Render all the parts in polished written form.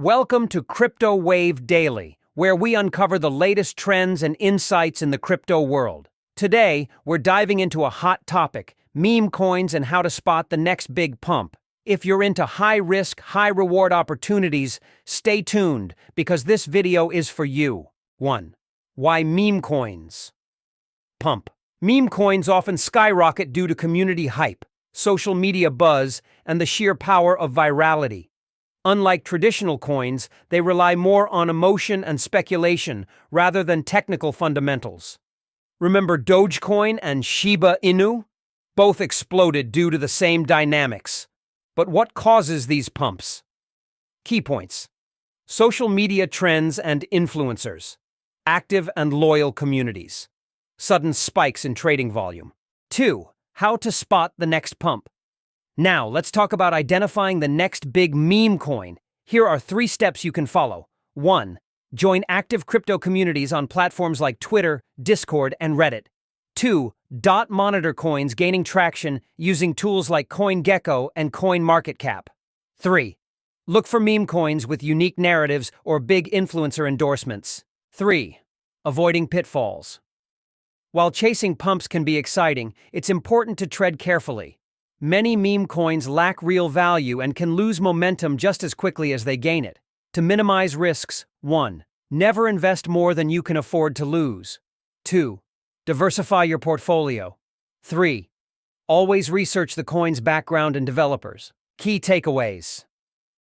Welcome to Crypto Wave Daily, where we uncover the latest trends and insights in the crypto world. Today, we're diving into a hot topic, meme coins and how to spot the next big pump. If you're into high-risk, high-reward opportunities, stay tuned, because this video is for you. 1. Why meme coins pump. Meme coins often skyrocket due to community hype, social media buzz, and the sheer power of virality. Unlike traditional coins, they rely more on emotion and speculation rather than technical fundamentals. Remember Dogecoin and Shiba Inu? Both exploded due to the same dynamics. But what causes these pumps? Key points: social media trends and influencers, active and loyal communities, sudden spikes in trading volume. 2. How to spot the next pump. Now, let's talk about identifying the next big meme coin. Here are 3 steps you can follow. 1. Join active crypto communities on platforms like Twitter, Discord, and Reddit. 2. Monitor coins gaining traction using tools like CoinGecko and CoinMarketCap. 3. Look for meme coins with unique narratives or big influencer endorsements. 3. Avoiding pitfalls. While chasing pumps can be exciting, it's important to tread carefully. Many meme coins lack real value and can lose momentum just as quickly as they gain it. To minimize risks: 1. Never invest more than you can afford to lose. 2. Diversify your portfolio. 3. Always research the coin's background and developers. Key takeaways.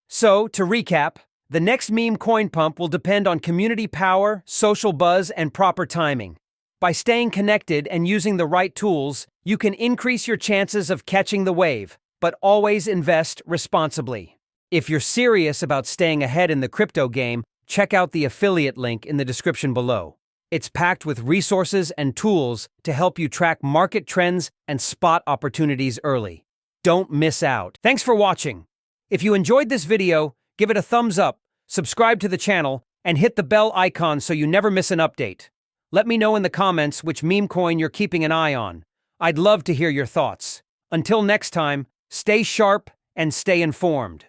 So, to recap, the next meme coin pump will depend on community power, social buzz, and proper timing. By staying connected and using the right tools, you can increase your chances of catching the wave, but always invest responsibly. If you're serious about staying ahead in the crypto game, check out the affiliate link in the description below. It's packed with resources and tools to help you track market trends and spot opportunities early. Don't miss out. Thanks for watching. If you enjoyed this video, give it a thumbs up, subscribe to the channel, and hit the bell icon so you never miss an update. Let me know in the comments which meme coin you're keeping an eye on. I'd love to hear your thoughts. Until next time, stay sharp and stay informed.